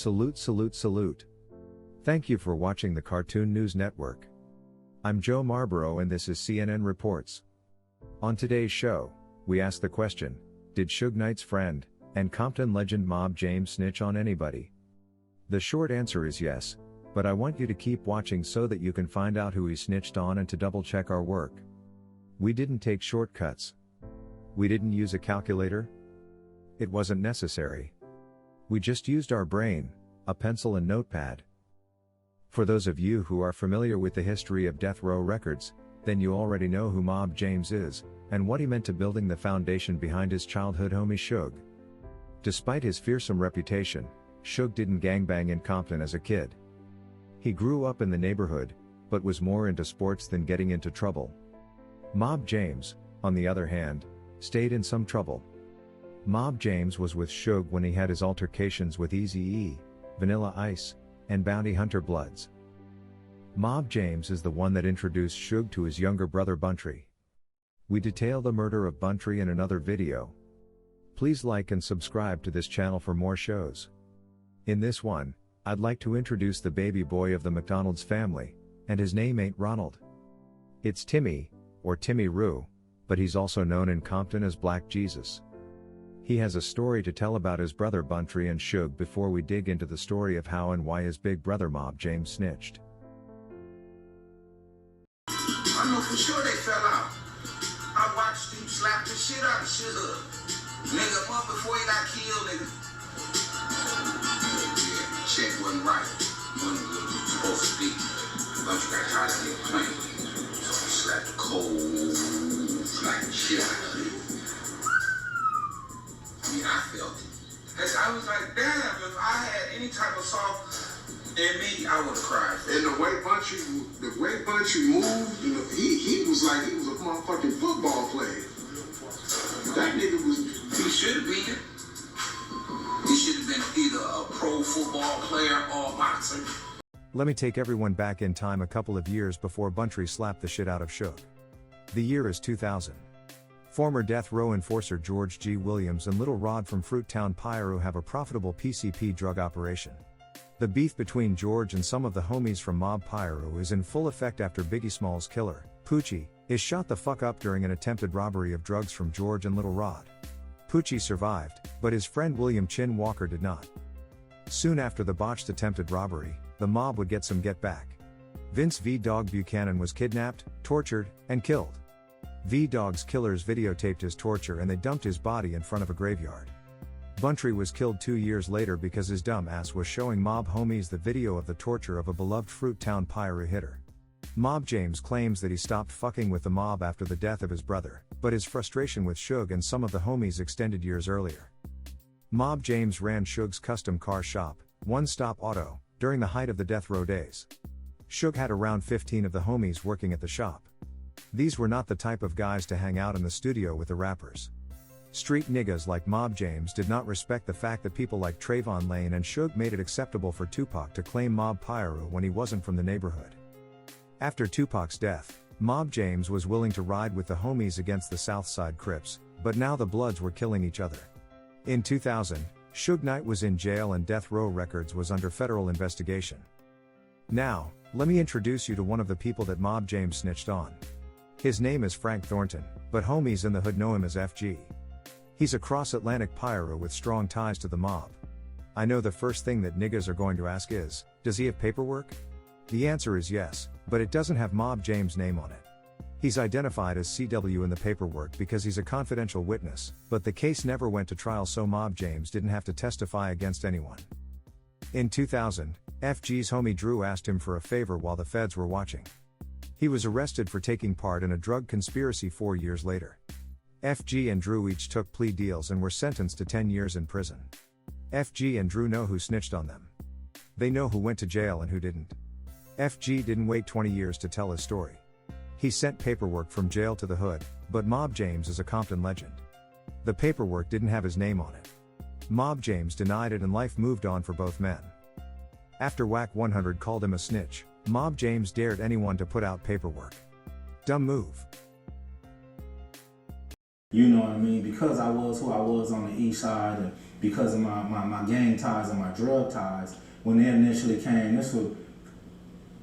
Salute, salute, salute. Thank you for watching the Cartoon News Network. I'm Joe Marlborough and this is CNN Reports. On today's show, we ask the question, did Suge Knight's friend, and Compton legend Mob James snitch on anybody? The short answer is yes, but I want you to keep watching so that you can find out who he snitched on and to double check our work. We didn't take shortcuts. We didn't use a calculator. It wasn't necessary. We just used our brain, a pencil and notepad. For those of you who are familiar with the history of Death Row Records, then you already know who Mob James is, and what he meant to building the foundation behind his childhood homie Suge. Despite his fearsome reputation, Suge didn't gangbang in Compton as a kid. He grew up in the neighborhood, but was more into sports than getting into trouble. Mob James, on the other hand, stayed in some trouble. Mob James was with Suge when he had his altercations with Eazy-E, Vanilla Ice, and Bounty Hunter Bloods. Mob James is the one that introduced Suge to his younger brother Buntry. We detail the murder of Buntry in another video. Please like and subscribe to this channel for more shows. In this one, I'd like to introduce the baby boy of the McDonald's family, and his name ain't Ronald. It's Timmy, or Timmy Roo, but he's also known in Compton as Black Jesus. He has a story to tell about his brother Buntry and Suge before we dig into the story of how and why his big brother Mob James snitched. I know for sure they fell out. I watched him slap the shit out of Suge. Nigga, a month before he got killed, nigga. Yeah, shit wasn't right. Wasn't supposed to be. Buntry got tired of him playing. So he slapped the cold, slapped the shit out of him. I mean, I felt it. Cause I was like, damn, if I had any type of soft in me, I would have cried. And the way Buntry moved, you know, he was like he was a motherfucking football player. That nigga was. He should have been. He should have been either a pro football player or a boxer. Let me take everyone back in time a couple of years before Buntry slapped the shit out of Suge. The year is 2000. Former death row enforcer George G. Williams and Little Rod from Fruittown Pyro have a profitable PCP drug operation. The beef between George and some of the homies from Mob Pyro is in full effect after Biggie Smalls' killer, Poochie, is shot the fuck up during an attempted robbery of drugs from George and Little Rod. Poochie survived, but his friend William Chin Walker did not. Soon after the botched attempted robbery, the mob would get some get back. Vince V. Dog Buchanan was kidnapped, tortured, and killed. V. Dog's killers videotaped his torture and they dumped his body in front of a graveyard. Buntry was killed 2 years later because his dumb ass was showing mob homies the video of the torture of a beloved Fruittown Pyro hitter. Mob James claims that he stopped fucking with the mob after the death of his brother, but his frustration with Suge and some of the homies extended years earlier. Mob James ran Suge's custom car shop, One Stop Auto, during the height of the death row days. Suge had around 15 of the homies working at the shop. These were not the type of guys to hang out in the studio with the rappers. Street niggas like Mob James did not respect the fact that people like Trayvon Lane and Suge made it acceptable for Tupac to claim Mob Pyro when he wasn't from the neighborhood. After Tupac's death, Mob James was willing to ride with the homies against the Southside Crips, but now the Bloods were killing each other. In 2000, Suge Knight was in jail and Death Row Records was under federal investigation. Now, let me introduce you to one of the people that Mob James snitched on. His name is Frank Thornton, but homies in the hood know him as FG. He's a cross-Atlantic pyro with strong ties to the mob. I know the first thing that niggas are going to ask is, does he have paperwork? The answer is yes, but it doesn't have Mob James' name on it. He's identified as CW in the paperwork because he's a confidential witness, but the case never went to trial so Mob James didn't have to testify against anyone. In 2000, FG's homie Drew asked him for a favor while the feds were watching. He was arrested for taking part in a drug conspiracy 4 years later. FG and Drew each took plea deals and were sentenced to 10 years in prison. FG and Drew know who snitched on them. They know who went to jail and who didn't. FG didn't wait 20 years to tell his story. He sent paperwork from jail to the hood, but Mob James is a Compton legend. The paperwork didn't have his name on it. Mob James denied it and life moved on for both men. After WAC 100 called him a snitch, Mob James dared anyone to put out paperwork. Dumb move. You know what I mean? Because I was who I was on the east side, and because of my gang ties and my drug ties, when they initially came, this was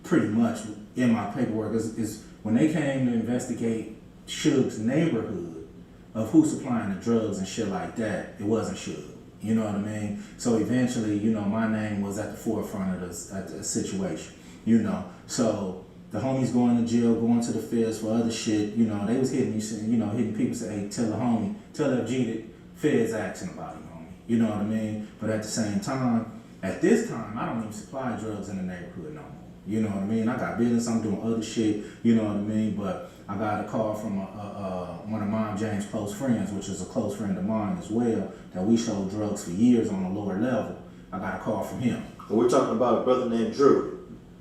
pretty much in my paperwork, is when they came to investigate Suge's neighborhood of who's supplying the drugs and shit like that, it wasn't Suge. You know what I mean? So eventually, you know, my name was at the forefront of the situation, you know. So the homies going to jail, going to the feds for other shit, you know, they was hitting me, you know, hitting people, say, hey, tell the homie, tell FG that feds asking about him, homie. You know what I mean? But at the same time, at this time, I don't even supply drugs in the neighborhood no more. You know what I mean? I got business, I'm doing other shit, you know what I mean? But I got a call from one of Mom James' close friends, which is a close friend of mine as well, that we sold drugs for years on a lower level. I got a call from him. And we're talking about a brother named Drew.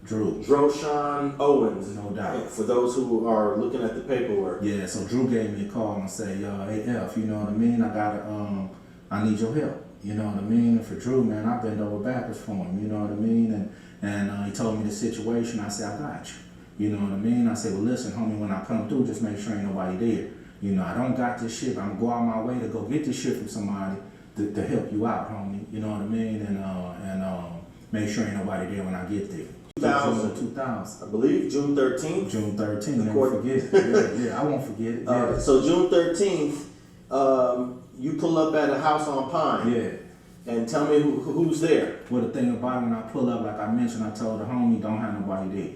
Droshan Owens. No doubt. For those who are looking at the paperwork. Yeah, so Drew gave me a call and said, yo, hey, F, you know what I mean? I need your help. You know what I mean? And for Drew, man, I bend over backwards for him. You know what I mean? And he told me the situation. I said, I got you. You know what I mean? I said, well, listen, homie, when I come through, just make sure ain't nobody there. You know, I don't got this shit, but I'm gonna go out my way to go get this shit from somebody to help you out, homie. You know what I mean? And make sure ain't nobody there when I get there. 2000. I believe June 13th. June 13th, never forget it. Yeah, I won't forget it. Yeah. So June 13th, you pull up at a house on Pine. Yeah. And tell me who's there. Well, the thing about it, when I pull up, like I mentioned, I told the homie, don't have nobody there.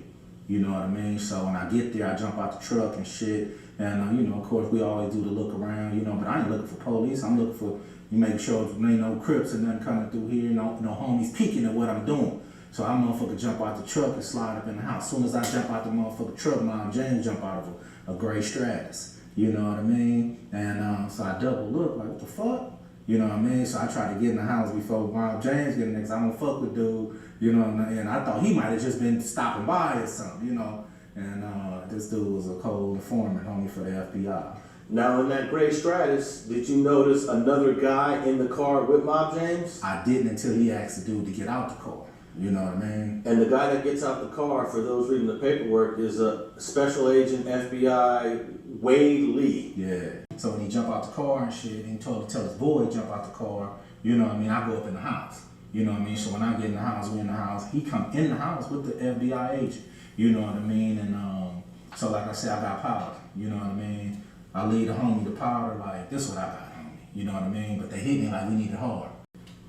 You know what I mean? So when I get there, I jump out the truck and shit. And, you know, of course, we always do the look around, you know, but I ain't looking for police. I'm looking for, you make sure there ain't no Crips and nothing coming through here, no homies peeking at what I'm doing. So I motherfucker jump out the truck and slide up in the house. As soon as I jump out the motherfucker truck, Mom James jump out of a gray Stratus. You know what I mean? And so I double look, like, what the fuck? You know what I mean? So I tried to get in the house before Mom James get in there, because I don't fuck with dude. You know, and I thought he might have just been stopping by or something, you know. And this dude was a cold informant, homie, for the FBI. Now, in that gray Stratus, did you notice another guy in the car with Mob James? I didn't until he asked the dude to get out the car. You know what I mean? And the guy that gets out the car, for those reading the paperwork, is a Special Agent FBI Wade Lee. Yeah. So when he jump out the car and shit, and he told to tell his boy to jump out the car, you know what I mean? I go up in the house. You know what I mean? So when I get in the house, we in the house. He come in the house with the FBI agent. You know what I mean? And so like I said, I got powder. You know what I mean? I lead the homie the powder, like, this what I got, homie. You know what I mean? But they hit me like we need it hard.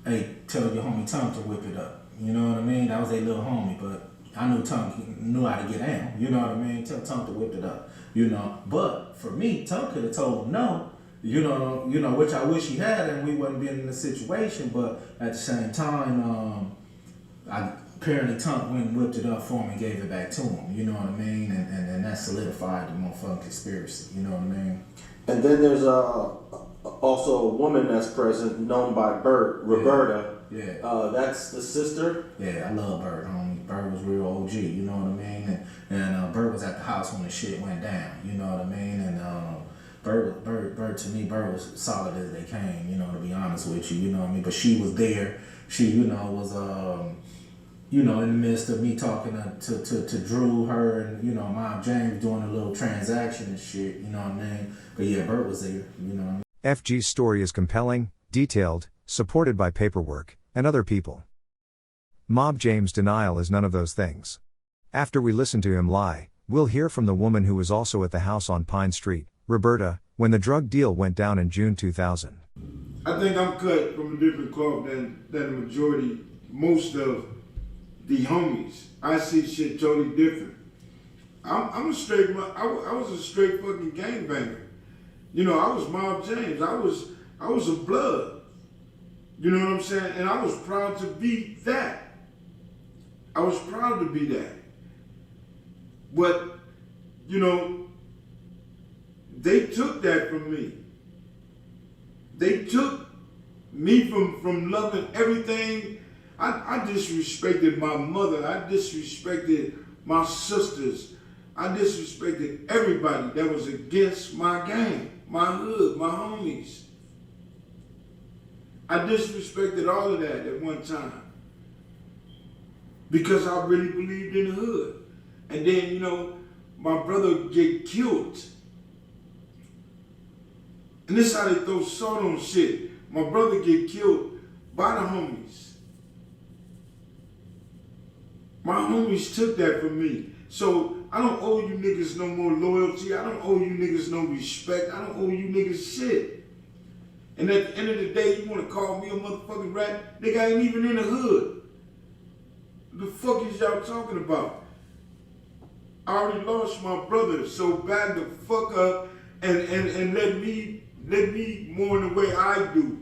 Hey, tell your homie Tom to whip it up. You know what I mean? That was a little homie, but I knew Tom knew how to get down. You know what I mean? Tell Tom to whip it up. You know, but for me, Tom could have told him no. You know, which I wish he had, and we wouldn't been in the situation. But at the same time, apparently Tom went and whipped it up for him and gave it back to him. You know what I mean? And that solidified the motherfucking conspiracy. You know what I mean? And then there's also a woman that's present, known by Bert, Roberta. Yeah. That's the sister. Yeah, I love Bert, homie. Bert was real OG. You know what I mean? And Bert was at the house when the shit went down. You know what I mean? And Bert to me, Bert was solid as they came, you know, to be honest with you, you know what I mean? But she was there. She, you know, was, you know, in the midst of me talking to Drew, her, and, you know, Mom James doing a little transaction and shit, you know what I mean? But yeah, Bert was there, you know what I mean? FG's story is compelling, detailed, supported by paperwork, and other people. Mob James' denial is none of those things. After we listen to him lie, we'll hear from the woman who was also at the house on Pine Street, Roberta, when the drug deal went down in June 2000. I think I'm cut from a different cloth than the majority, most of the homies. I see shit totally different. I'm a straight, I was a straight fucking gangbanger. You know, I was Mob James. I was a blood. You know what I'm saying? And I was proud to be that. I was proud to be that. But, you know, they took that from me. They took me from loving everything. I disrespected my mother. I disrespected my sisters. I disrespected everybody that was against my gang, my hood, my homies. I disrespected all of that at one time because I really believed in the hood. And then, you know, my brother get killed. And this how they throw salt on shit. My brother get killed by the homies. My homies took that from me. So I don't owe you niggas no more loyalty. I don't owe you niggas no respect. I don't owe you niggas shit. And at the end of the day, you wanna call me a motherfucking rat? Nigga, I ain't even in the hood. What the fuck is y'all talking about? I already lost my brother, so back the fuck up and let me mourn the way I do.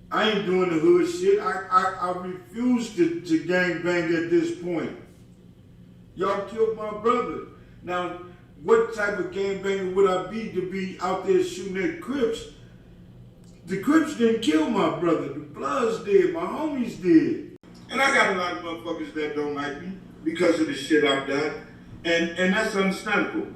I ain't doing the hood shit. I refuse to gang bang at this point. Y'all killed my brother. Now, what type of gang banger would I be to be out there shooting at Crips? The Crips didn't kill my brother. The Bloods did. My homies did. And I got a lot of motherfuckers that don't like me because of the shit I've done. And that's understandable.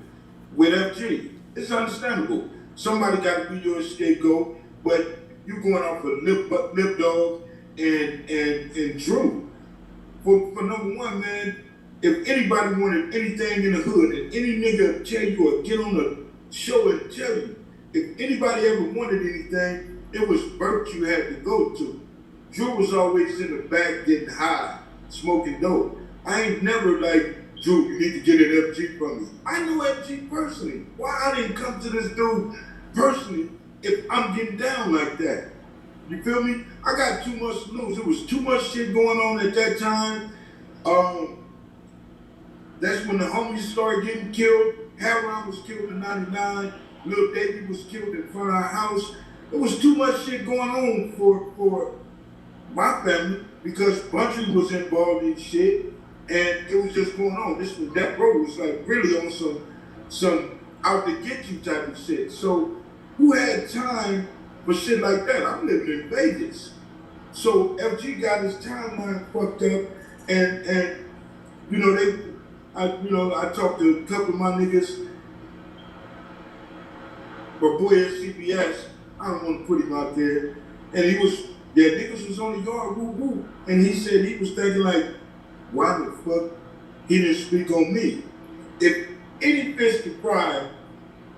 With FG, it's understandable. Somebody got to be your scapegoat, but you going off of Lip Dog and Drew. For number one, man, if anybody wanted anything in the hood, and any nigga tell you or get on the show and tell you, if anybody ever wanted anything, it was Burt you had to go to. Drew was always in the back getting high, smoking dope. I ain't never like, Drew, you need to get an FG from me. I knew FG personally. Why I didn't come to this dude personally if I'm getting down like that? You feel me? I got too much to lose. There was too much shit going on at that time. That's when the homies started getting killed. Harold was killed in '99. Lil Davey was killed in front of our house. There was too much shit going on for my family because Buntry was involved in shit. And it was just going on. This was that bro was like really on some out to get you type of shit. So who had time for shit like that? I'm living in Vegas. So FG got his timeline fucked up and you know, I talked to a couple of my niggas. My boy at CBS, I don't want to put him out there. And he was, niggas was on the yard, woo woo. And he said he was thinking like, why the fuck he didn't speak on me? If any fish could fry,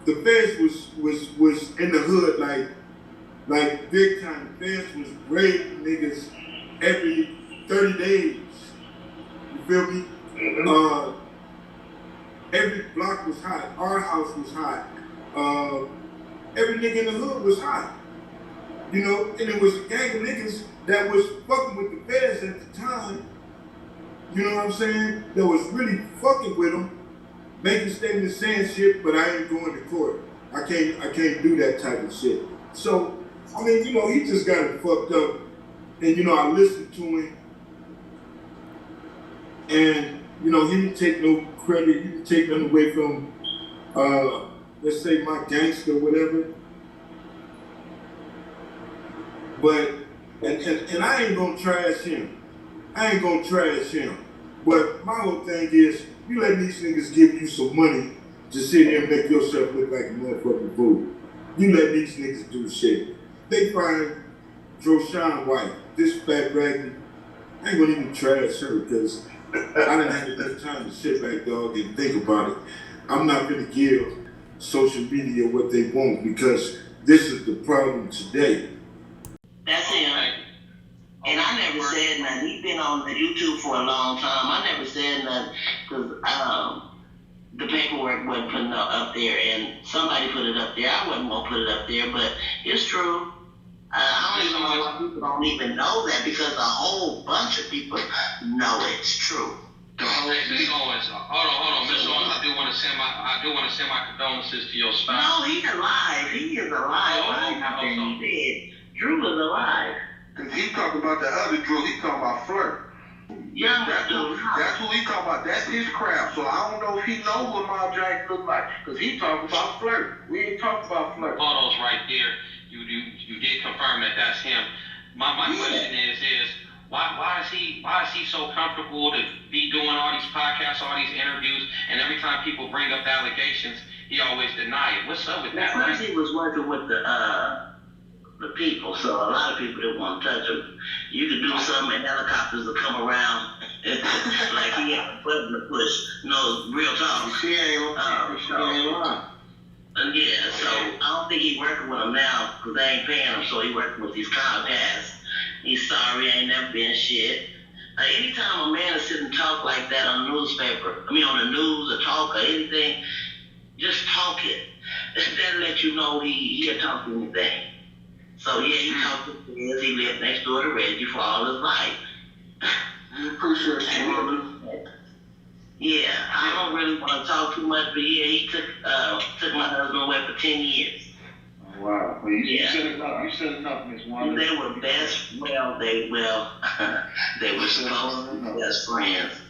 the feds was in the hood like big time. The feds was raiding niggas every 30 days. You feel me? Every block was hot. Our house was hot. Every nigga in the hood was hot. You know, and it was a gang of niggas that was fucking with the feds at the time. You know what I'm saying? That was really fucking with them, making statements, saying shit, but I ain't going to court. I can't do that type of shit. So, I mean, you know, he just got it fucked up. And, you know, I listened to him. And, you know, he didn't take no credit. He didn't take nothing away from, let's say, my gangster or whatever. But, and I ain't gonna trash him. I ain't gonna trash him. But my whole thing is, you let these niggas give you some money to sit here and make yourself look like a motherfucking fool. You let these niggas do shit. They find Droshan White, this fat raggedy. I ain't gonna even trash her because I didn't have enough time to sit back, dog, and think about it. I'm not gonna give social media what they want because this is the problem today. That's him. And I never said nothing. He's been on the YouTube for a long time. I never said nothing because the paperwork wasn't put up there, and somebody put it up there. I wasn't gonna put it up there, but it's true. I don't even know why people don't even know that because a whole bunch of people know it's true. Miss Owens, hold on, Miss Owens. I do want to send my condolences to your spouse. No, he's alive. He is alive. He's dead. Drew is alive. Cause he talking about the other Drew, he talking about Flirt. Young That's dude. who he talking about. That's his crowd. So I don't know if he knows what Miles Jack look like. Cause he talking about Flirt. We ain't talking about Flirt. Photos right there. You did confirm that that's him. My question is why is he so comfortable to be doing all these podcasts, all these interviews, and every time people bring up the allegations, he always deny it? What's up with that? First he was working with the people, so a lot of people didn't want to touch him. You could do something and helicopters will come around like he had a button to push. No, real talk. She ain't lying. Yeah, so I don't think he working with them now because they ain't paying him, so he working with these Comcast. He's sorry, ain't never been shit. Anytime a man is sitting and talk like that on the newspaper, on the news or talk or anything, just talk it. That'll let you know he'll talk to anything. So yeah, he talked to his, he lived next door to Reggie for all his life. Appreciate you, yeah, I don't really want to talk too much, but yeah, he took my husband away for 10 years. Oh, wow. Well, you said enough, Miss Wanda. They were they were supposed to be best friends.